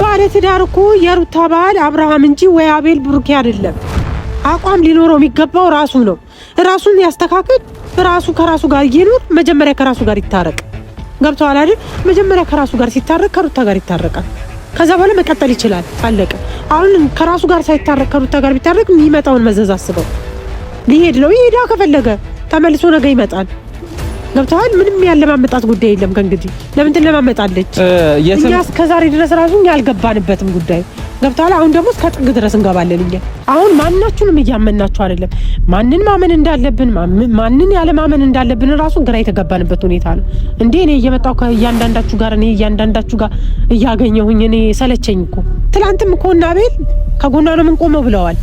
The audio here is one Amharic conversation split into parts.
ባለ ትዳር እኮ የሩታ ባል አብርሃም እንጂ ወይ አቤል ብሩክ አይደለም። አቋም ሊኖረው የሚገባው ራሱ ነው። ራሱን ያስተካክል። ራሱ ከራሱ ጋር ይኖር። መጀመሪያ ከራሱ ጋር ይታረቅ። ገብቷል አይደል? መጀመሪያ ከራሱ ጋር ሲታረቅ ከሩታ ጋር ይታረቃል። ከዛ በኋላ መቀጠል ይችላል። አለቀ። አሁን ከራሱ ጋር ሳይታረቅ ከሩታ ጋር ቢታረቅ የሚመጣውን መዘዝ አስበው። ሊሄድ ነው። ይሄዳ ከፈለገ ተመልሶ ነገ ይመጣል። ገብቷል? ምንም ያለማመጣት ጉዳይ የለም። ከእንግዲህ ለምን ትለማመጣለች? እኛ እስከዛሬ ድረስ ራሱ ያልገባንበትም ጉዳይ ገብቷል። አሁን ደግሞ እስከ ጥግ ድረስ እንገባለን። እኛ አሁን ማንናችሁንም እያመናችሁ አይደለም። ማንን ማመን እንዳለብን ማንን ያለማመን እንዳለብን ራሱ ግራ የተገባንበት ሁኔታ ነው። እንዴ እኔ እየመጣሁ ከእያንዳንዳችሁ ጋር እያገኘሁኝ እኔ ሰለቸኝ እኮ። ትላንትም እኮ እና አቤል ከጎና ነው የምንቆመው ብለዋል፣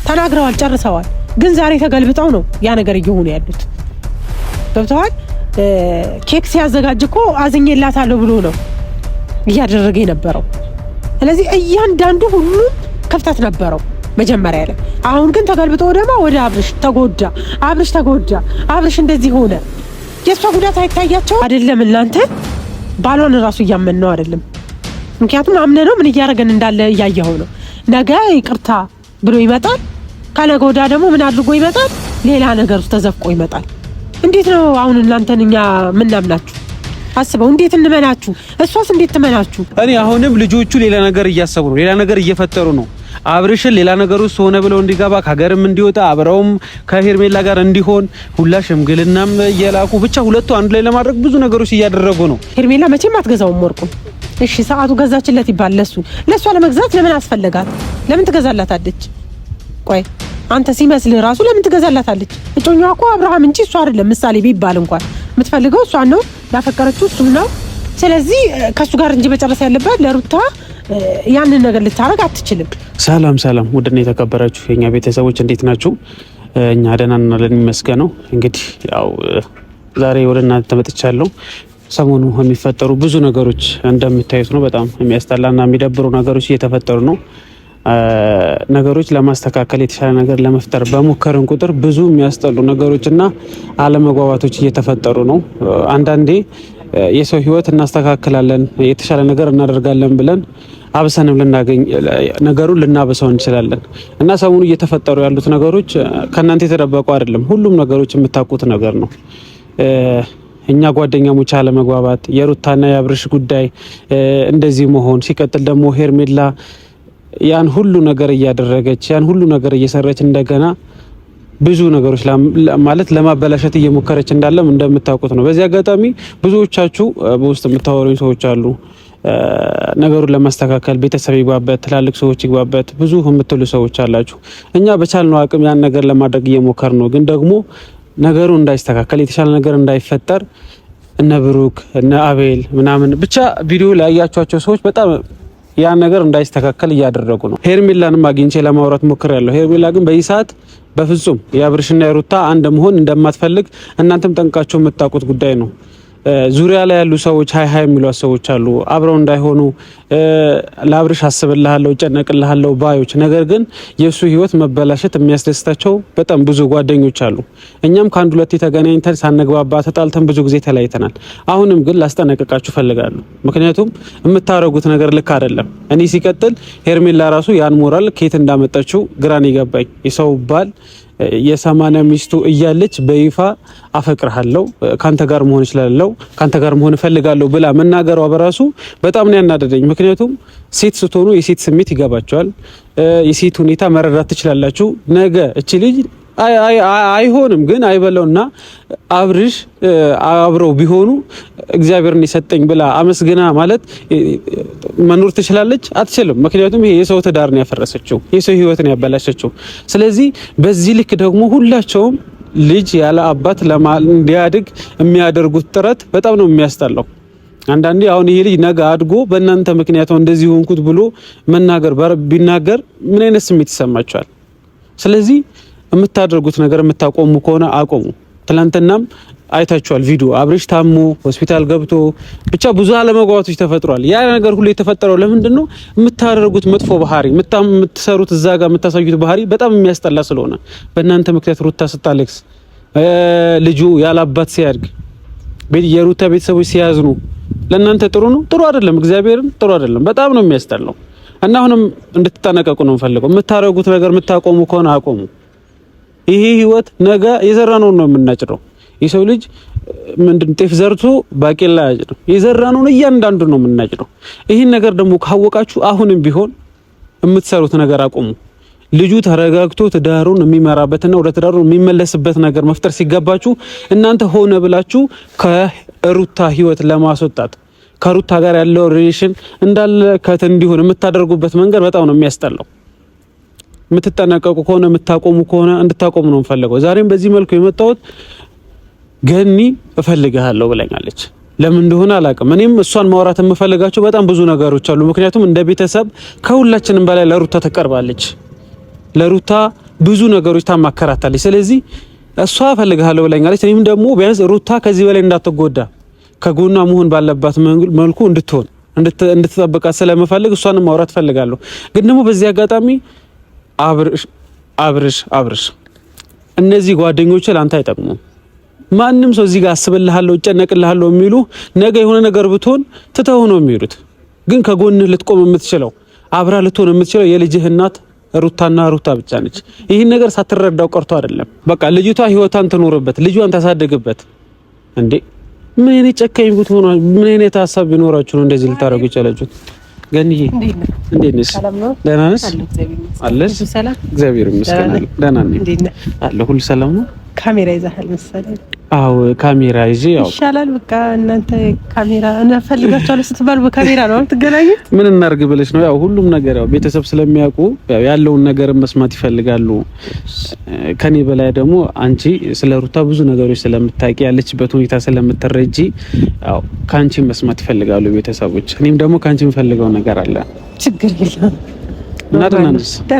ተናግረዋል፣ ጨርሰዋል። ግን ዛሬ ተገልብጠው ነው ያ ነገር እየሆኑ ያሉት። ገብተዋል። ኬክ ሲያዘጋጅ እኮ አዝኜላታለሁ ብሎ ነው እያደረገ የነበረው። ስለዚህ እያንዳንዱ ሁሉም ክፍተት ነበረው መጀመሪያ ላይ። አሁን ግን ተገልብጦ ደግሞ ወደ አብርሽ ተጎዳ፣ አብርሽ እንደዚህ ሆነ። የእሷ ጉዳት አይታያቸው አይደለም? እናንተ ባሏን ራሱ እያመን ነው አይደለም? ምክንያቱም አምነ ነው ምን እያደረገን እንዳለ እያየኸው ነው። ነገ ይቅርታ ብሎ ይመጣል። ከነገ ወዲያ ደግሞ ምን አድርጎ ይመጣል? ሌላ ነገር ውስጥ ተዘፍቆ ይመጣል። እንዴት ነው አሁን እናንተን እኛ ምናምናችሁ? አስበው። እንዴት እንመናችሁ? እሷስ እንዴት ትመናችሁ? እኔ አሁንም ልጆቹ ሌላ ነገር እያሰቡ ነው፣ ሌላ ነገር እየፈጠሩ ነው። አብርሽን ሌላ ነገር ውስጥ ሆነ ብለው እንዲገባ ከሀገርም እንዲወጣ አብረውም ከሄርሜላ ጋር እንዲሆን ሁላ ሽምግልናም እየላኩ ብቻ ሁለቱ አንድ ላይ ለማድረግ ብዙ ነገሮች እያደረጉ ነው። ሄርሜላ መቼም አትገዛውም ወርቁን። እሺ ሰዓቱ ገዛችለት ይባል። ለሷ ለመግዛት ለምን አስፈለጋት? ለምን ትገዛላታለች? ቆይ አንተ ሲመስልህ ራሱ ለምን ትገዛላታለች? እጮኛዋ እኮ አብርሃም እንጂ እሷ አይደለም። ምሳሌ ቢባል እንኳን የምትፈልገው እሷን ነው፣ ያፈቀረችው እሱን ነው። ስለዚህ ከሱ ጋር እንጂ መጨረስ ያለባት ለሩታ ያንን ነገር ልታረግ አትችልም። ሰላም ውድና የተከበራችሁ የኛ ቤተሰቦች እንዴት ናችሁ? እኛ ደህና ነን ይመስገነው። እንግዲህ ያው ዛሬ ወደ እናንተ ተመጥቻለሁ። ሰሞኑ የሚፈጠሩ ብዙ ነገሮች እንደምታዩት ነው። በጣም የሚያስጠላና የሚደብሩ ነገሮች እየተፈጠሩ ነው። ነገሮች ለማስተካከል የተሻለ ነገር ለመፍጠር በሞከርን ቁጥር ብዙ የሚያስጠሉ ነገሮችና አለመግባባቶች እየተፈጠሩ ነው። አንዳንዴ የሰው ሕይወት እናስተካክላለን የተሻለ ነገር እናደርጋለን ብለን አብሰንም ልናገኝ ነገሩን ልናበሰው እንችላለን እና ሰሞኑ እየተፈጠሩ ያሉት ነገሮች ከእናንተ የተደበቁ አይደለም። ሁሉም ነገሮች የምታውቁት ነገር ነው። እኛ ጓደኛሞች አለመግባባት፣ የሩታና የአብርሽ ጉዳይ እንደዚህ መሆን፣ ሲቀጥል ደግሞ ሄርሜላ ያን ሁሉ ነገር እያደረገች ያን ሁሉ ነገር እየሰራች እንደገና ብዙ ነገሮች ማለት ለማበላሸት እየሞከረች እንዳለም እንደምታውቁት ነው። በዚህ አጋጣሚ ብዙዎቻችሁ በውስጥ የምታወሩኝ ሰዎች አሉ። ነገሩን ለማስተካከል ቤተሰብ ይግባበት፣ ትላልቅ ሰዎች ይግባበት ብዙ የምትሉ ሰዎች አላችሁ። እኛ በቻልነው አቅም ያን ነገር ለማድረግ እየሞከር ነው። ግን ደግሞ ነገሩ እንዳይስተካከል የተሻለ ነገር እንዳይፈጠር እነ ብሩክ እነ አቤል ምናምን ብቻ ቪዲዮ ላይ ያያችኋቸው ሰዎች በጣም ያን ነገር እንዳይስተካከል እያደረጉ ነው። ሄርሜላንም አግኝቼ ለማውራት ሞክሬያለሁ። ሄርሜላ ግን በዚህ ሰዓት በፍጹም የአብርሽና የሩታ አንድ መሆን እንደማትፈልግ እናንተም ጠንቃችሁ የምታውቁት ጉዳይ ነው። ዙሪያ ላይ ያሉ ሰዎች ሃይ የሚሏት ሰዎች አሉ፣ አብረው እንዳይሆኑ ለአብርሽ አስብልሃለሁ ጨነቅልሃለሁ ባዮች። ነገር ግን የሱ ህይወት መበላሸት የሚያስደስታቸው በጣም ብዙ ጓደኞች አሉ። እኛም ከአንድ ሁለት ተገናኝተን ሳንግባባ ተጣልተን ብዙ ጊዜ ተለያይተናል። አሁንም ግን ላስጠነቅቃችሁ ፈልጋለሁ። ምክንያቱም የምታረጉት ነገር ልክ አይደለም። እኔ ሲቀጥል ሄርሜላ ራሱ ያን ሞራል ከየት እንዳመጣችው ግራን ይገባኝ። የሰው ባል የሰማንያ ሚስቱ እያለች በይፋ አፈቅርሃለሁ ካንተ ጋር መሆን እችላለሁ ካንተ ጋር መሆን እፈልጋለሁ ብላ መናገሯ በራሱ በጣም ነው ያናደደኝ። ምክንያቱም ሴት ስትሆኑ የሴት ስሜት ይገባቸዋል፣ የሴት ሁኔታ መረዳት ትችላላችሁ። ነገ እቺ ልጅ አይሆንም ግን አይበለውና አብርሽ አብረው ቢሆኑ እግዚአብሔርን የሰጠኝ ብላ አመስግና ማለት መኖር ትችላለች? አትችልም። ምክንያቱም ይሄ የሰው ትዳር ነው ያፈረሰችው፣ የሰው ህይወት ነው ያበላሸችው። ስለዚህ በዚህ ልክ ደግሞ ሁላቸውም ልጅ ያለ አባት እንዲያድግ የሚያደርጉት ጥረት በጣም ነው የሚያስጠላው። አንዳንዴ አሁን ይሄ ልጅ ነገ አድጎ በእናንተ ምክንያት እንደዚህ ሆንኩት ብሎ ቢናገር ምን አይነት ስሜት ይሰማቸዋል? ስለዚህ የምታደርጉት ነገር የምታቆሙ ከሆነ አቆሙ። ትላንትናም አይታችኋል ቪዲዮ፣ አብርሽ ታሞ ሆስፒታል ገብቶ ብቻ ብዙ አለመግባባቶች ተፈጥሯል። ያ ነገር ሁሉ የተፈጠረው ለምንድን ነው? የምታደርጉት መጥፎ ባህሪ፣ የምትሰሩት እዛ ጋር የምታሳዩት ባህሪ በጣም የሚያስጠላ ስለሆነ በእናንተ ምክንያት ሩታ ስታለቅስ፣ ልጁ ያላባት ሲያድግ፣ የሩታ ቤተሰቦች ሲያዝኑ ለእናንተ ጥሩ ነው? ጥሩ አይደለም። እግዚአብሔርን ጥሩ አይደለም። በጣም ነው የሚያስጠላው። እና አሁንም እንድትጠነቀቁ ነው የምፈልገው። የምታረጉት ነገር የምታቆሙ ከሆነ አቆሙ። ይሄ ህይወት ነገ የዘራነውን ነው የምናጭደው። የሰው ልጅ ምንድን ጤፍ ዘርቶ ባቄላ ያጭደው። የዘራነውን እያንዳንዱ ነው የምናጭደው። ይሄን ነገር ደግሞ ካወቃችሁ አሁንም ቢሆን የምትሰሩት ነገር አቆሙ። ልጁ ተረጋግቶ ትዳሩን የሚመራበትና ወደ ትዳሩ የሚመለስበት ነገር መፍጠር ሲገባችሁ እናንተ ሆነ ብላችሁ ከሩታ ህይወት ለማስወጣት ከሩታ ጋር ያለው ሪሌሽን እንዳለ ከት እንዲሆን የምታደርጉበት መንገድ በጣም ነው የሚያስጠላው። የምትጠነቀቁ ከሆነ የምታቆሙ ከሆነ እንድታቆሙ ነው የምፈልገው። ዛሬም በዚህ መልኩ የመጣሁት ገኒ እፈልግሃለሁ ብለኛለች። ለምን እንደሆነ አላውቅም። እኔም እሷን ማውራት የምፈልጋቸው በጣም ብዙ ነገሮች አሉ። ምክንያቱም እንደ ቤተሰብ ከሁላችንም በላይ ለሩታ ተቀርባለች። ለሩታ ብዙ ነገሮች ታማከራታለች። ስለዚህ እሷ እፈልግሃለሁ ብለኛለች። እኔም ደግሞ ቢያንስ ሩታ ከዚህ በላይ እንዳትጎዳ ከጎኗ መሆን ባለባት መልኩ እንድትጠብቃት ስለምፈልግ እሷንም ማውራት ፈልጋለሁ። ግን ደግሞ በዚህ አጋጣሚ አብርሽ እነዚህ ጓደኞች ላንተ አይጠቅሙም። ማንም ሰው እዚህ ጋር አስብልሃለሁ እጨነቅልሃለሁ የሚሉ ነገ የሆነ ነገር ብትሆን ትተው ነው የሚሄዱት። ግን ከጎንህ ልትቆም የምትችለው አብራ ልትሆን የምትችለው የልጅህ እናት ሩታና ሩታ ብቻ ነች። ይህን ነገር ሳትረዳው ቀርቶ አይደለም። በቃ ልጅቷ ህይወቷን ትኖርበት፣ ልጇን ታሳድግበት። እንዴ ምን አይነት ጨካኝ ብትሆኑ፣ ምን አይነት ሀሳብ ቢኖራችሁ ነው እንደዚህ ልታረጉ ይቻላችሁት? ገንዬ እንዴት ነሽ? ደህና ነሽ? አለሽ? እግዚአብሔር ይመስገን ደህና ነኝ። አለ ሁሉ ሰላም ነው? ካሜራ ይዘሃል መሰለኝ። አዎ ካሜራ ይዤ ያው ይሻላል። በቃ እናንተ ካሜራ እንፈልጋችኋለሁ ስትባሉ በካሜራ ነው የምትገናኙት። ምን እናርግ ብለሽ ነው? ያው ሁሉም ነገር ያው ቤተሰብ ስለሚያውቁ ያለውን ነገር መስማት ይፈልጋሉ። ከኔ በላይ ደግሞ አንቺ ስለ ሩታ ብዙ ነገሮች ስለምታውቂ ያለችበት ሁኔታ ስለምትረጂ ያው ካንቺ መስማት ይፈልጋሉ ቤተሰቦች። እኔም ደግሞ ካንቺ የምፈልገው ነገር አለ። ችግር የለም። ደህና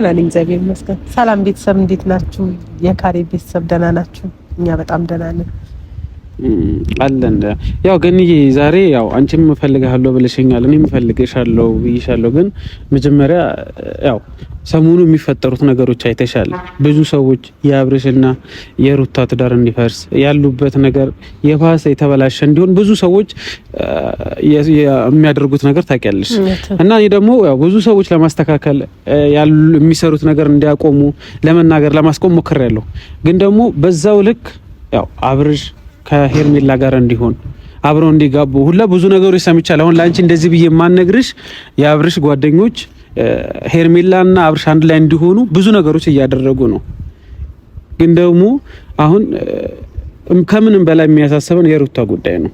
ነኝ እግዚአብሔር ይመስገን። ሰላም ቤተሰብ እንዴት ናችሁ? የካሬ ቤተሰብ ደህና ናችሁ? እኛ በጣም ደህና ነን አለን። ያው ገንዬ ዛሬ ያው አንቺም እፈልግሃለሁ ብለሽኛል፣ እኔም እፈልግሻለሁ ብዬሻለሁ። ግን መጀመሪያ ያው ሰሞኑ የሚፈጠሩት ነገሮች አይተሻል። ብዙ ሰዎች የአብርሽና የሩታ ትዳር እንዲፈርስ ያሉበት ነገር የባሰ የተበላሸ እንዲሆን ብዙ ሰዎች የሚያደርጉት ነገር ታውቂያለሽ። እና እኔ ደግሞ ያው ብዙ ሰዎች ለማስተካከል የሚሰሩት ነገር እንዲያቆሙ ለመናገር ለማስቆም ሞክሬያለሁ። ግን ደግሞ በዛው ልክ ያው አብርሽ ከሄርሜላ ጋር እንዲሆን አብረው እንዲጋቡ ሁላ ብዙ ነገሮች ሰምቻለሁ። አሁን ላንቺ እንደዚህ ብዬ የማነግርሽ የአብርሽ ጓደኞች ሄርሜላና አብርሽ አንድ ላይ እንዲሆኑ ብዙ ነገሮች እያደረጉ ነው። ግን ደግሞ አሁን ከምንም በላይ የሚያሳስበን የሩታ ጉዳይ ነው።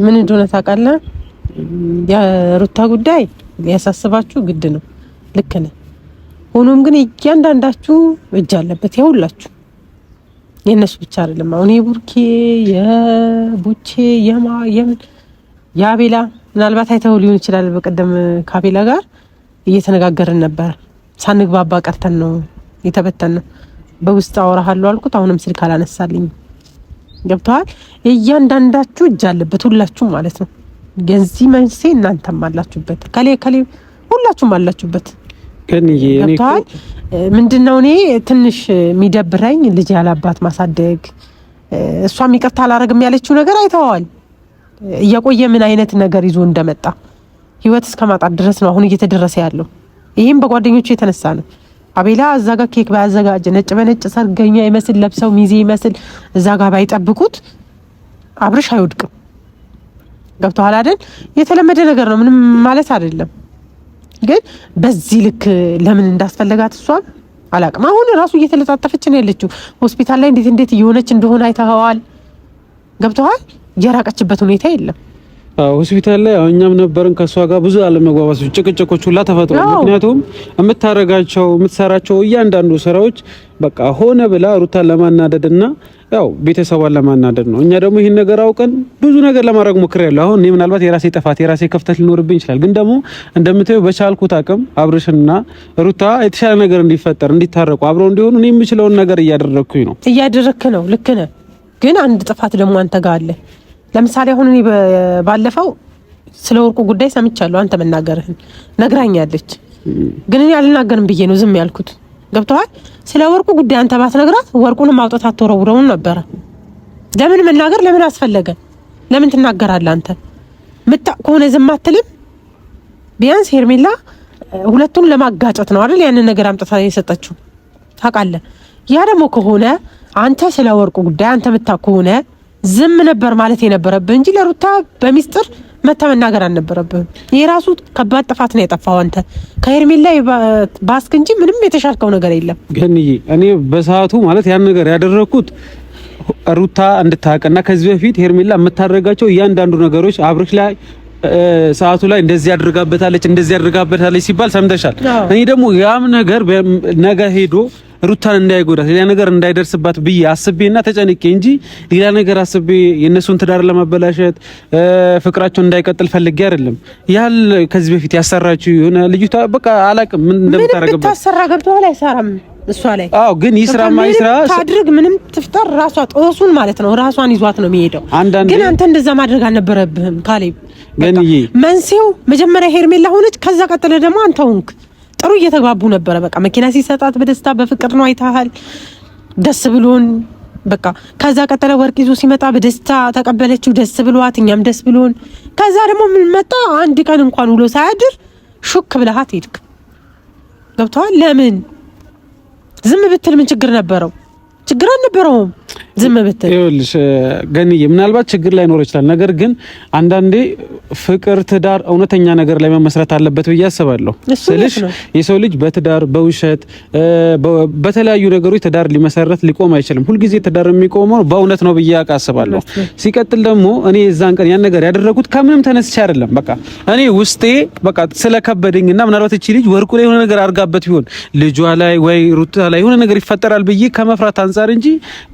ምን እንደሆነ ታውቃለህ? የሩታ ጉዳይ ያሳስባችሁ ግድ ነው። ልክ ነህ። ሆኖም ግን እያንዳንዳችሁ እጅ አለበት። ያውላችሁ የነሱ ብቻ አይደለም። አሁን የቡርኬ የቡቼ የምን የአቤላ ምናልባት አይተው ሊሆን ይችላል። በቀደም ከአቤላ ጋር እየተነጋገርን ነበር። ሳንግባባ ቀርተን ነው የተበተነው። በውስጥ አወራሃለሁ አልኩት። አሁንም ስልክ አላነሳልኝ። ገብተዋል። እያንዳንዳችሁ እጅ አለበት፣ ሁላችሁም ማለት ነው። የዚህ መንስኤ እናንተም አላችሁበት፣ ከሌ ሁላችሁም አላችሁበት። ገብተዋል። ምንድነው እኔ ትንሽ የሚደብረኝ ልጅ ያላባት ማሳደግ። እሷም ይቅርታ አላረግም ያለችው ነገር አይተዋል። እየቆየ ምን አይነት ነገር ይዞ እንደመጣ ህይወት እስከማጣት ድረስ ነው አሁን እየተደረሰ ያለው። ይሄም በጓደኞቹ የተነሳ ነው። አቤላ እዛ ጋር ኬክ ባያዘጋጅ ነጭ በነጭ ሰርገኛ ይመስል ለብሰው ሚዜ ይመስል እዛ ጋር ባይጠብቁት አብርሽ አይወድቅም። ገብቶሃል አይደል? የተለመደ ነገር ነው፣ ምንም ማለት አይደለም። ግን በዚህ ልክ ለምን እንዳስፈለጋት እሷን አላቅም። አሁን ራሱ እየተለጣጠፈች ነው ያለችው ሆስፒታል ላይ። እንዴት እየሆነች እንደሆነ አይተኸዋል። ገብቶሃል? የራቀችበት ሁኔታ የለም። ሆስፒታል ላይ እኛም ነበርን ከሷ ጋር ብዙ አለመግባባቶች፣ ጭቅጭቆች ሁላ ተፈጥሯል። ምክንያቱም የምትሰራቸው እያንዳንዱ ስራዎች በቃ ሆነ ብላ ሩታን ለማናደድና ያው ቤተሰቧን ለማናደድ ነው። እኛ ደግሞ ይሄን ነገር አውቀን ብዙ ነገር ለማድረግ ሞክሬያለሁ። አሁን እኔ ምናልባት የራሴ ጥፋት የራሴ ክፍተት ሊኖርብኝ ይችላል። ግን ደግሞ እንደምታዩ በቻልኩት አቅም አብርሽና ሩታ የተሻለ ነገር እንዲፈጠር እንዲታረቁ አብረው እንዲሆኑ እኔ የምችለውን ነገር እያደረኩኝ ነው። እያደረክ ነው። ልክ ነህ። ግን አንድ ጥፋት ደግሞ አንተ ጋር አለ። ለምሳሌ አሁን እኔ ባለፈው ስለ ወርቁ ጉዳይ ሰምቻለሁ። አንተ መናገርህን ነግራኛለች። ግን እኔ አልናገርም ብዬ ነው ዝም ያልኩት። ገብቶሃል? ስለ ወርቁ ጉዳይ አንተ ባትነግራት ወርቁንም አውጥታ አትወረውረውም ነበረ። ለምን መናገር ለምን አስፈለገ? ለምን ትናገራለህ አንተ? ከሆነ ዝም አትልም። ቢያንስ ሄርሜላ ሁለቱን ለማጋጨት ነው አይደል ያንን ነገር አምጥታ የሰጠችው ታውቃለህ። ያ ደግሞ ከሆነ አንተ ስለ ወርቁ ጉዳይ አንተ የምታውቅ ከሆነ ዝም ነበር ማለት የነበረብህ እንጂ ለሩታ በሚስጥር መታ መናገር አልነበረብህም። የራሱ ከባድ ጥፋት ነው የጠፋው አንተ ከሄርሜላ ባስክ እንጂ ምንም የተሻልከው ነገር የለም። ግን እኔ በሰዓቱ ማለት ያን ነገር ያደረኩት ሩታ እንድታውቅና ከዚህ በፊት ሄርሜላ የምታደርጋቸው እያንዳንዱ ነገሮች አብርሽ ላይ ሰዓቱ ላይ እንደዚህ አድርጋበታለች ሲባል ሰምተሻል። እኔ ደግሞ ያም ነገር ነገ ሄዶ ሩታን እንዳይጎዳት ሌላ ነገር እንዳይደርስባት ብዬ አስቤና ተጨንቄ እንጂ ሌላ ነገር አስቤ የነሱን ትዳር ለማበላሸት ፍቅራቸውን እንዳይቀጥል ፈልጌ አይደለም። ያል ከዚህ በፊት ያሰራችው የሆነ ልጅቷ በቃ አላቅም ምን እንደምታረጋበት ምን ታሰራ ገብቷል። አይሰራም እሷ ላይ አዎ። ግን ይስራ ማይስራ ታድርግ ምንም ትፍጠር ራሷ ጦሱን ማለት ነው ራሷን ይዟት ነው የሚሄደው። ግን አንተ እንደዛ ማድረግ አልነበረብህም ካሌብ። ግን መንሴው መጀመሪያ ሄርሜላ ሆነች፣ ከዛ ቀጥለ ደግሞ አንተ ሆንክ። ጥሩ እየተግባቡ ነበረ። በቃ መኪና ሲሰጣት በደስታ በፍቅር ነው አይታሃል። ደስ ብሎን በቃ ከዛ ቀጠለ ወርቅ ይዞ ሲመጣ በደስታ ተቀበለችው፣ ደስ ብሏት እኛም ደስ ብሎን። ከዛ ደግሞ ምን መጣ አንድ ቀን እንኳን ውሎ ሳያድር ሹክ ብለሃት ሄድክ። ገብቶሃል? ለምን ዝም ብትል ምን ችግር ነበረው? ችግር አልነበረውም ዝም ብትል። ይኸውልሽ ገንዬ ምናልባት ችግር ላይኖር ይችላል። ነገር ግን አንዳንዴ ፍቅር፣ ትዳር እውነተኛ ነገር ላይ መመስረት አለበት ብዬ አስባለሁ። ስለዚህ የሰው ልጅ በትዳር በውሸት በተለያዩ ነገሮች ትዳር ሊቆም አይችልም። ሁልጊዜ ትዳር የሚቆመው በእውነት ነው ብዬ አስባለሁ። ሲቀጥል ደግሞ እኔ የዛን ቀን ያን ነገር ያደረኩት ከምንም ተነስቼ አይደለም። በቃ እኔ ውስጤ በቃ ስለከበደኝና ምናልባት እቺ ልጅ ወርቁ ላይ የሆነ ነገር አድርጋበት ቢሆን ልጇ ላይ ወይ ሩታ ላይ የሆነ ነገር ይፈጠራል ብዬ ከመፍራት አንፃር እንጂ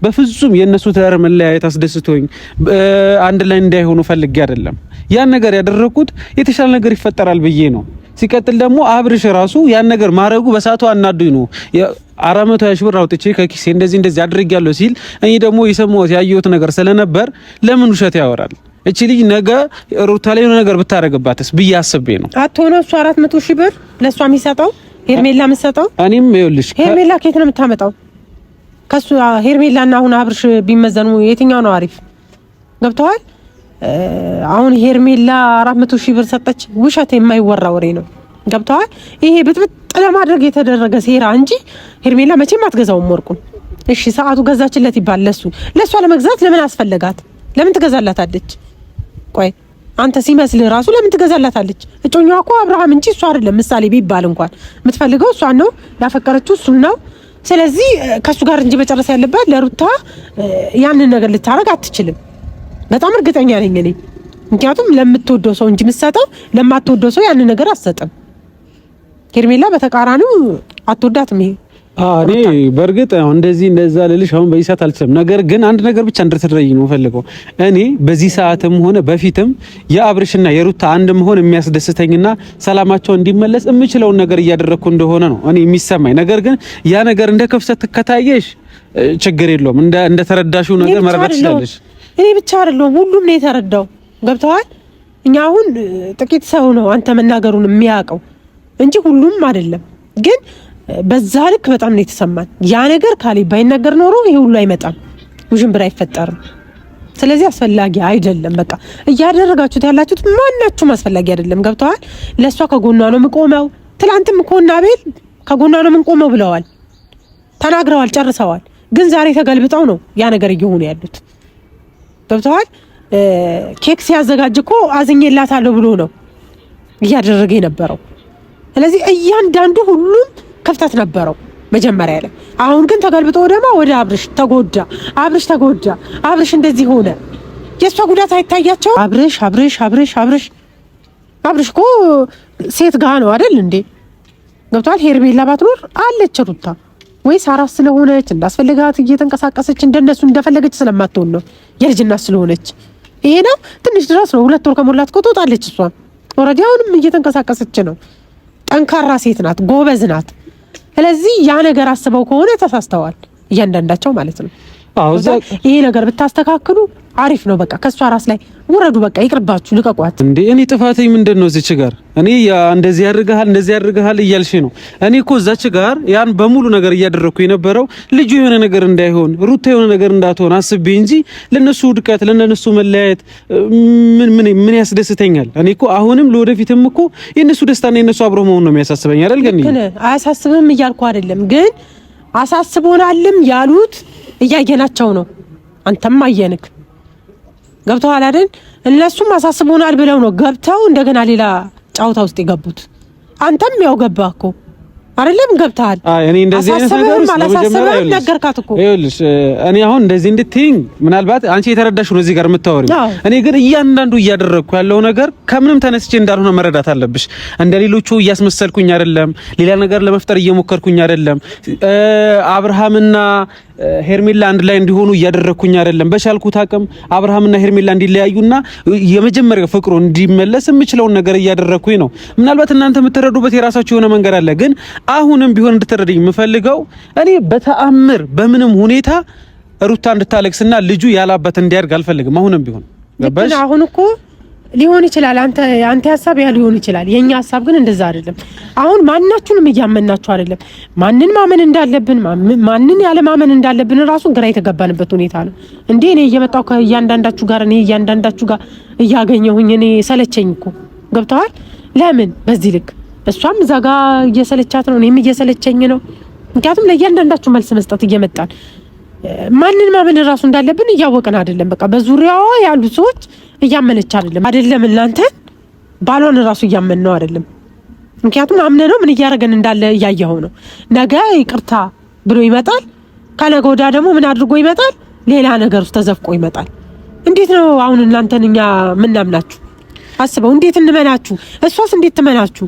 በፍጹም የነሱ ትዳር መለያየት አስደስቶኝ አንድ ላይ እንዳይሆኑ ፈልጌ አይደለም። ያን ነገር ያደረኩት የተሻለ ነገር ይፈጠራል ብዬ ነው። ሲቀጥል ደግሞ አብርሽ ራሱ ያን ነገር ማድረጉ በሳቱ አናዱኝ ነው። 420 ሺህ ብር አውጥቼ ከኪሴ እንደዚህ አድርጌያለሁ ሲል እኔ ደግሞ የሰማሁት ያየሁት ነገር ስለነበር ለምን ውሸት ያወራል? እቺ ልጅ ነገ ሩታ ላይ የሆነ ነገር ብታረግባትስ ብዬ አስቤ ነው። አትሆነ እሱ 400 ሺህ ብር ለሷ የሚሰጠው ሄርሜላ የምትሰጠው። እኔም ይኸውልሽ ሄርሜላ ከየት ነው የምታመጣው? ከሱ ሄርሜላና አሁን አብርሽ ቢመዘኑ የትኛው ነው አሪፍ? ገብተዋል? አሁን ሄርሜላ 400 ሺህ ብር ሰጠች፣ ውሸት የማይወራ ወሬ ነው። ገብተዋል? ይሄ ብጥብጥ ለማድረግ የተደረገ ሴራ እንጂ ሄርሜላ መቼም አትገዛውም ወርቁን። እሺ ሰዓቱ ገዛችለት ይባል ለሷ ለመግዛት ለምን አስፈለጋት? ለምን ትገዛላታለች? ቆይ አንተ ሲመስልህ ራሱ ለምን ትገዛላታለች? እጮኛዋ እኮ አብርሃም እንጂ እሷ አይደለም። ምሳሌ ቢባል እንኳን የምትፈልገው እሷን ነው፣ ያፈቀረችው እሱን ነው። ስለዚህ ከሱ ጋር እንጂ መጨረስ ያለባት ለሩታ ያንን ነገር ልታረግ አትችልም። በጣም እርግጠኛ ነኝ እኔ። ምክንያቱም ለምትወደው ሰው እንጂ የምትሰጠው ለማትወደው ሰው ያንን ነገር አትሰጥም። ሄርሜላ በተቃራኒው አትወዳትም። ይሄ እኔ በእርግጥ እንደዛ ልልሽ አሁን በዚህ ሰዓት አልችልም። ነገር ግን አንድ ነገር ብቻ እንድትረጂ ነው ፈልገው። እኔ በዚህ ሰዓትም ሆነ በፊትም የአብርሽና የሩታ አንድ መሆን የሚያስደስተኝና ሰላማቸው እንዲመለስ የምችለውን ነገር እያደረኩ እንደሆነ ነው እኔ የሚሰማኝ። ነገር ግን ያ ነገር እንደ ክፍተት ከታየሽ ችግር የለውም። እንደ ተረዳሽው ነገር መረዳት ትችላለሽ። እኔ ብቻ አይደለሁም ሁሉም ነው የተረዳው። ገብተዋል? እኛ አሁን ጥቂት ሰው ነው አንተ መናገሩን የሚያውቀው እንጂ ሁሉም አይደለም። ግን በዛ ልክ በጣም ነው የተሰማን። ያ ነገር ካሌብ ባይናገር ኖሮ ይሄ ሁሉ አይመጣም፣ ውዥንብር አይፈጠርም። ስለዚህ አስፈላጊ አይደለም። በቃ እያደረጋችሁት ያላችሁት ማናችሁም አስፈላጊ አይደለም። ገብተዋል? ለሷ ከጎኗ ነው የምቆመው። ትላንትም እኮ እና አቤል ከጎኗ ነው የምንቆመው ብለዋል፣ ተናግረዋል፣ ጨርሰዋል። ግን ዛሬ ተገልብጠው ነው ያ ነገር እየሆኑ ያሉት። ገብተዋል? ኬክ ሲያዘጋጅ እኮ አዝኜላታለሁ ብሎ ነው እያደረገ የነበረው። ስለዚህ እያንዳንዱ ሁሉም ክፍተት ነበረው መጀመሪያ ላይ። አሁን ግን ተገልብጦ ደግሞ ወደ አብርሽ ተጎዳ፣ አብርሽ እንደዚህ ሆነ። የእሷ ጉዳት አይታያቸው? አብርሽ እኮ ሴት ጋ ነው አይደል እንዴ? ገብቷል? ሄርሜላ ባትኖር አለች ሩታ ወይስ አራስ ስለሆነች እንዳስፈልጋት እየተንቀሳቀሰች እንደነሱ እንደፈለገች ስለማትሆን ነው? የልጅናት ስለሆነች ይሄ ነው። ትንሽ ድረስ ነው 2 ወር ከሞላት እኮ ትወጣለች። እሷ ኦልሬዲ አሁንም እየተንቀሳቀሰች ነው። ጠንካራ ሴት ናት፣ ጎበዝ ናት። ስለዚህ ያ ነገር አስበው ከሆነ ተሳስተዋል እያንዳንዳቸው ማለት ነው። ይሄ ነገር ብታስተካክሉ አሪፍ ነው። በቃ ከሷ ራስ ላይ ወረዱ። በቃ ይቅርባችሁ፣ ልቀቋት። እንዴ እኔ ጥፋቴ ምንድነው? እዚች ጋር እኔ እንደዚህ ያድርጋል እያልሽ ነው። እኔ እኮ እዛች ጋር ያን በሙሉ ነገር እያደረኩ የነበረው ልጁ የሆነ ነገር እንዳይሆን ሩታ የሆነ ነገር እንዳትሆን አስቤ እንጂ ለነሱ ውድቀት ለነሱ መለያየት ምን ያስደስተኛል? እኔ እኮ አሁንም ለወደፊትም እኮ የነሱ ደስታና የነሱ አብሮ መሆን ነው የሚያሳስበኝ አይደል? ግን አያሳስብም እያልኩ አይደለም፣ ግን አሳስቦናልም ያሉት እያየናቸው ነው። አንተም አየንክ። ገብተዋል አይደል? እነሱም አሳስቦናል ብለው ነው ገብተው እንደገና ሌላ ጫውታ ውስጥ የገቡት። አንተም ያው ገባህ እኮ አይደለም? ገብተሃል። እኔ እንደዚህ አይነት ነገር አላሳሰበም ነገርካት እኮ። ይኸውልሽ እኔ አሁን እንደዚህ እንድትይኝ ምናልባት አንቺ የተረዳሽው ነው እዚህ ጋር የምታወሪው። እኔ ግን እያንዳንዱ እያደረግኩ ያለው ነገር ከምንም ተነስቼ እንዳልሆነ መረዳት አለብሽ። እንደ ሌሎቹ እያስመሰልኩኝ አይደለም፣ ሌላ ነገር ለመፍጠር እየሞከርኩኝ አይደለም። አብርሃምና ሄርሜላ አንድ ላይ እንዲሆኑ እያደረኩኝ አይደለም። በቻልኩት አቅም አብርሃምና ሄርሜላ እንዲለያዩና የመጀመሪያው ፍቅሩ እንዲመለስ የምችለውን ነገር እያደረኩኝ ነው። ምናልባት እናንተ የምትረዱበት የራሳችሁ የሆነ መንገድ አለ። ግን አሁንም ቢሆን እንድትረዱኝ የምፈልገው እኔ በተአምር በምንም ሁኔታ ሩታ እንድታለቅስና ልጁ ያላባት እንዲያድግ አልፈልግም። አሁንም ቢሆን ገባሽ? አሁን እኮ ሊሆን ይችላል አንተ ሐሳብ ያ ሊሆን ይችላል። የኛ ሐሳብ ግን እንደዛ አይደለም። አሁን ማናችሁንም እያመናችሁ አይደለም። ማንን ማመን እንዳለብን ማንን ያለ ማመን እንዳለብን ራሱ ግራ የተገባንበት ሁኔታ ነው። እንዴ እኔ እየመጣሁ ከእያንዳንዳችሁ ጋር እያገኘሁኝ እኔ ሰለቸኝ እኮ ገብተዋል። ለምን በዚህ ልክ እሷም እዛ ጋር እየሰለቻት ነው፣ እኔም እየሰለቸኝ ነው። ምክንያቱም ለእያንዳንዳችሁ መልስ መስጠት እየመጣን ማንን ማመን ራሱ እንዳለብን እያወቅን አይደለም። በቃ በዙሪያዋ ያሉ ሰዎች እያመነች አይደለም እናንተ ባሏን ራሱ እያመን ነው አይደለም። ምክንያቱም አምነ ነው ምን እያደረገን እንዳለ እያየኸው ነው። ነገ ይቅርታ ብሎ ይመጣል፣ ከነገ ወዲያ ደግሞ ምን አድርጎ ይመጣል? ሌላ ነገር ውስጥ ተዘፍቆ ይመጣል። እንዴት ነው አሁን እናንተን እኛ ምናምናችሁ? አስበው። እንዴት እንመናችሁ? እሷስ እንዴት ትመናችሁ?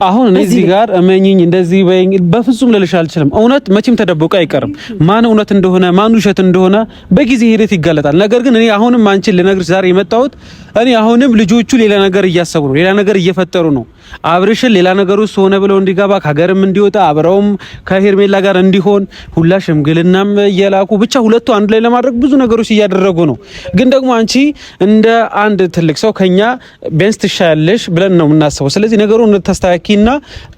አሁን እዚህ ጋር እመኝኝ እንደዚህ በይኝ በፍጹም ልልሽ አልችልም። እውነት መቼም ተደብቆ አይቀርም። ማን እውነት እንደሆነ ማን ውሸት እንደሆነ በጊዜ ሂደት ይጋለጣል። ነገር ግን እኔ አሁንም አንቺን ልነግርሽ ዛሬ የመጣሁት እኔ አሁንም ልጆቹ ሌላ ነገር እያሰቡ ነው፣ ሌላ ነገር እየፈጠሩ ነው። አብርሽን ሌላ ነገር ውስጥ ሆነ ብለው እንዲገባ ከሀገርም እንዲወጣ አብረውም ከሄርሜላ ጋር እንዲሆን ሁላ ሽምግልናም እየላኩ ብቻ ሁለቱ አንድ ላይ ለማድረግ ብዙ ነገሮች እያደረጉ ነው። ግን ደግሞ አንቺ እንደ አንድ ትልቅ ሰው ከኛ ቢያንስ ትሻያለሽ ብለን ነው የምናስበው። ስለዚህ ነገሩን ተስተካኪና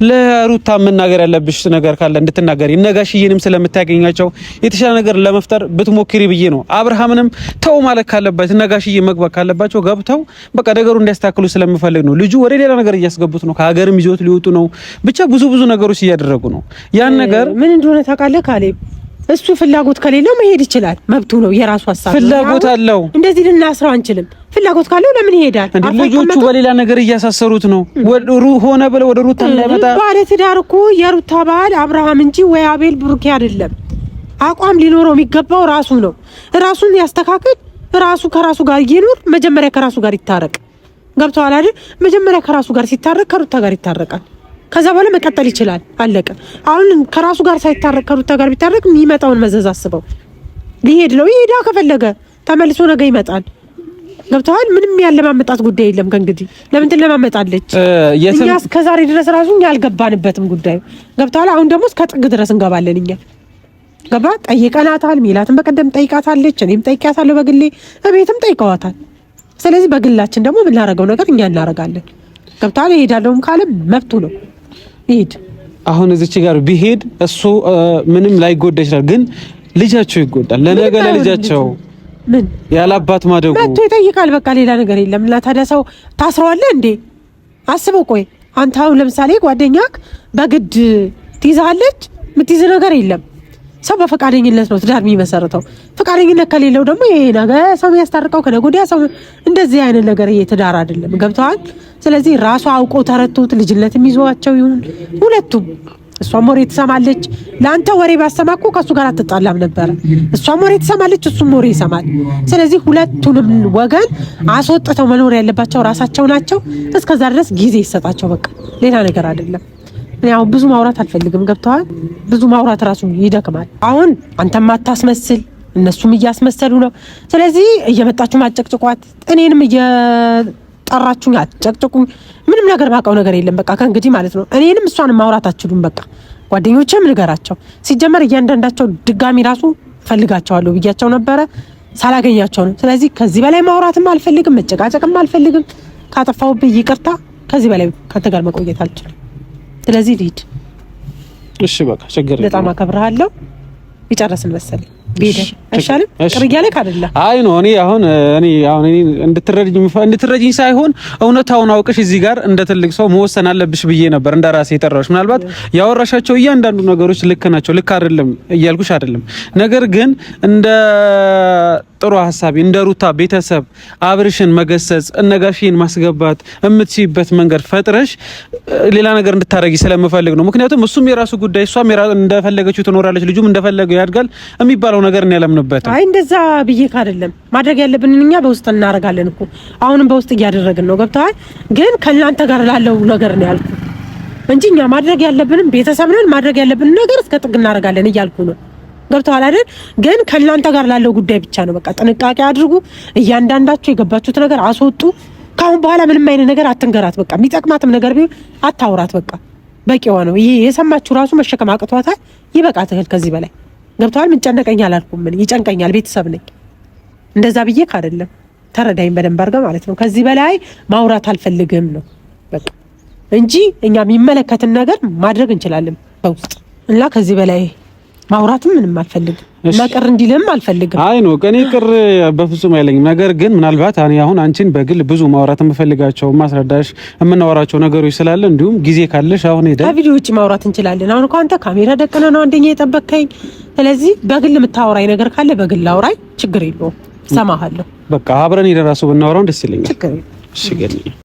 ለሩታ መናገር ያለብሽ ነገር ካለ እንድትናገሪ ነጋሽዬንም ስለምታገኛቸው የተሻለ ነገር ለመፍጠር ብትሞክሪ ብዬ ነው። አብርሃምንም ተው ማለት ካለበት ነጋሽዬ መግባት ካለባቸው ገብተው በቃ ነገሩ እንዲያስተካክሉ ስለምፈልግ ነው። ልጁ ወደ ሌላ ነገር እያስገቡት ነው፣ ከሀገርም ይዞት ሊወጡ ነው። ብቻ ብዙ ነገሮች እያደረጉ ነው። ያን ነገር ምን እንደሆነ ታውቃለህ ካሌብ? እሱ ፍላጎት ከሌለው መሄድ ይችላል፣ መብቱ ነው። የራሱ ሀሳብ ፍላጎት አለው። እንደዚህ ልናስረው አንችልም። ፍላጎት ካለው ለምን ይሄዳል? ልጆቹ በሌላ ነገር እያሳሰሩት ነው። ሆነ ብለው ወደ ሩታ እንዳይመጣ ባለ ትዳር እኮ የሩታ ባል አብርሃም እንጂ ወይ አቤል ብሩኬ አይደለም። አቋም ሊኖረው የሚገባው ራሱ ነው። ራሱን ያስተካክል፣ ራሱ ከራሱ ጋር ይኑር። መጀመሪያ ከራሱ ጋር ይታረቅ። ገብተዋል አይደል? መጀመሪያ ከራሱ ጋር ሲታረቅ ከሩታ ጋር ይታረቃል። ከዛ በኋላ መቀጠል ይችላል። አለቀ። አሁን ከራሱ ጋር ሳይታረቅ ከሩታ ጋር ቢታረቅ የሚመጣውን መዘዝ አስበው። ሊሄድ ነው፣ ይሄዳ ከፈለገ ተመልሶ ነገ ይመጣል። ገብተዋል። ምንም ያለማመጣት ጉዳይ የለም። ከእንግዲህ ለምን ትለማመጣለች? እኛ እስከዛሬ ድረስ ራሱ እኛ አልገባንበትም ጉዳዩ። ገብተዋል። አሁን ደግሞ እስከ ጥግ ድረስ እንገባለን እኛ። ገባ? ጠይቀናታል። ሚላትን በቀደም ጠይቃታለች፣ እኔም ጠይቂያታለሁ በግሌ፣ እቤትም ጠይቀዋታል። ስለዚህ በግላችን ደግሞ የምናደርገው ነገር እኛ እናደርጋለን። ገብተዋል። ይሄዳለሁም ካለ መብቱ ነው፣ ይሄድ። አሁን እዚች ጋር ቢሄድ እሱ ምንም ላይጎዳ ይችላል፣ ግን ልጃቸው ይጎዳል። ለነገ ለልጃቸው ምን ያላባት ማደጉ መጥቶ ይጠይቃል። በቃ ሌላ ነገር የለም። እና ታዲያ ሰው ታስረዋለህ እንዴ? አስበው። ቆይ አንተ አሁን ለምሳሌ ጓደኛክ በግድ ትይዛለች፣ የምትይዝ ነገር የለም። ሰው በፈቃደኝነት ነው ትዳር የሚመሰርተው። ፈቃደኝነት ከሌለው ደግሞ ይሄ ነገር ሰው ያስታርቀው ከነገ ወዲያ ሰው እንደዚህ አይነት ነገር ትዳር አይደለም። ገብተዋል። ስለዚህ ራሱ አውቆ ተረቱት። ልጅነትም ይዟቸው ይሁን ሁለቱም። እሷም ወሬ ትሰማለች። ለአንተ ወሬ ባሰማኩ ከሱ ጋር አትጣላም ነበር። እሷም ወሬ ትሰማለች፣ እሱም ወሬ ይሰማል። ስለዚህ ሁለቱንም ወገን አስወጥተው መኖር ያለባቸው ራሳቸው ናቸው። እስከዛ ድረስ ጊዜ ይሰጣቸው። በቃ ሌላ ነገር አይደለም። ያው ብዙ ማውራት አልፈልግም። ገብተዋል። ብዙ ማውራት ራሱ ይደክማል። አሁን አንተም አታስመስል፣ እነሱም እያስመሰሉ ነው። ስለዚህ እየመጣችሁ ማጨቅጭቋት፣ እኔንም እየጠራችሁኝ አጨቅጭቁኝ። ምንም ነገር ማውቀው ነገር የለም። በቃ ከእንግዲህ ማለት ነው እኔንም እሷንም ማውራት አትችሉም። በቃ ጓደኞቼም ንገራቸው። ሲጀመር እያንዳንዳቸው ድጋሚ ራሱ ፈልጋቸዋለሁ ብያቸው ነበረ ሳላገኛቸው ነው። ስለዚህ ከዚህ በላይ ማውራትም አልፈልግም፣ መጨቃጨቅም አልፈልግም። ካጠፋሁብህ ይቅርታ። ከዚህ በላይ ካንተ ጋር መቆየት አልችልም። ስለዚህ ልሂድ። እሺ በቃ ችግር የለም። በጣም አከብርሃለሁ። ይጨርስን መሰለኝ ቤደ አይሻልም? ቅርያ ላይ ካደላ አይ ነው እኔ አሁን እንድትረጂኝ ሳይሆን እውነታውን አውቅሽ እዚህ ጋር እንደ ትልቅ ሰው መወሰን አለብሽ ብዬ ነበር እንደ ራሴ የጠራሁሽ። ምናልባት ያወራሻቸው እያንዳንዱ ነገሮች ልክ ናቸው፣ ልክ አይደለም እያልኩሽ አይደለም። ነገር ግን እንደ ጥሩ ሐሳቢ እንደ ሩታ ቤተሰብ አብርሽን መገሰጽ እነጋሽን ማስገባት የምትሲበት መንገድ ፈጥረሽ ሌላ ነገር እንድታረጊ ስለምፈልግ ነው። ምክንያቱም እሱም የራሱ ጉዳይ፣ እሷም እንደፈለገችው ትኖራለች፣ ልጁም እንደፈለገው ያድጋል የሚባለው ነገር ነው ያለምንበት። አይ እንደዛ ብዬሽ አይደለም። ማድረግ ያለብን እኛ በውስጥ እናረጋለን እኮ አሁንም በውስጥ እያደረግን ነው። ገብተዋል። ግን ከእናንተ ጋር ላለው ነገር ነው ያልኩ እንጂ እኛ ማድረግ ያለብንም ቤተሰብ ነን። ማድረግ ያለብን ነገር እስከ ጥግ እናረጋለን እያልኩ ነው። ገብተዋል አይደል? ግን ከእናንተ ጋር ላለው ጉዳይ ብቻ ነው። በቃ ጥንቃቄ አድርጉ። እያንዳንዳችሁ የገባችሁት ነገር አስወጡ። ካሁን በኋላ ምንም አይነት ነገር አትንገራት። በቃ የሚጠቅማትም ነገር ቢሆን አታውራት። በቃ በቂዋ ነው። ይሄ የሰማችሁ ራሱ መሸከም አቅቷታል። ይበቃታል ከዚህ በላይ ገብተዋል። ምን ጨነቀኝ አላልኩም። ምን ይጨንቀኛል? ቤተሰብ ነኝ። እንደዛ ብዬ አይደለም። ተረዳኝ በደንብ አድርገህ ማለት ነው። ከዚህ በላይ ማውራት አልፈልግም ነው በቃ እንጂ እኛ የሚመለከትን ነገር ማድረግ እንችላለን በውስጥ እና ከዚህ በላይ ማውራትም ምንም አልፈልግም። መቀር እንዲልም አልፈልግም። አይ ነው ከኔ ቅር በፍጹም አይለኝም። ነገር ግን ምናልባት እኔ አሁን አንቺን በግል ብዙ ማውራት የምፈልጋቸው ማስረዳሽ የምናወራቸው ነገሮች ስላለ እንዲሁም ጊዜ ካለሽ አሁን ሄደ ከቪዲዮ ውጪ ማውራት እንችላለን። አሁን እኮ አንተ ካሜራ ደቀነ ነው አንደኛ የጠበከኝ። ስለዚህ በግል የምታወራኝ ነገር ካለ በግል አውራኝ፣ ችግር የለውም፣ ሰማሃለሁ። በቃ አብረን ሄደን ራሱ ብናወራው ደስ ይለኛል። ችግር የለውም። እሺ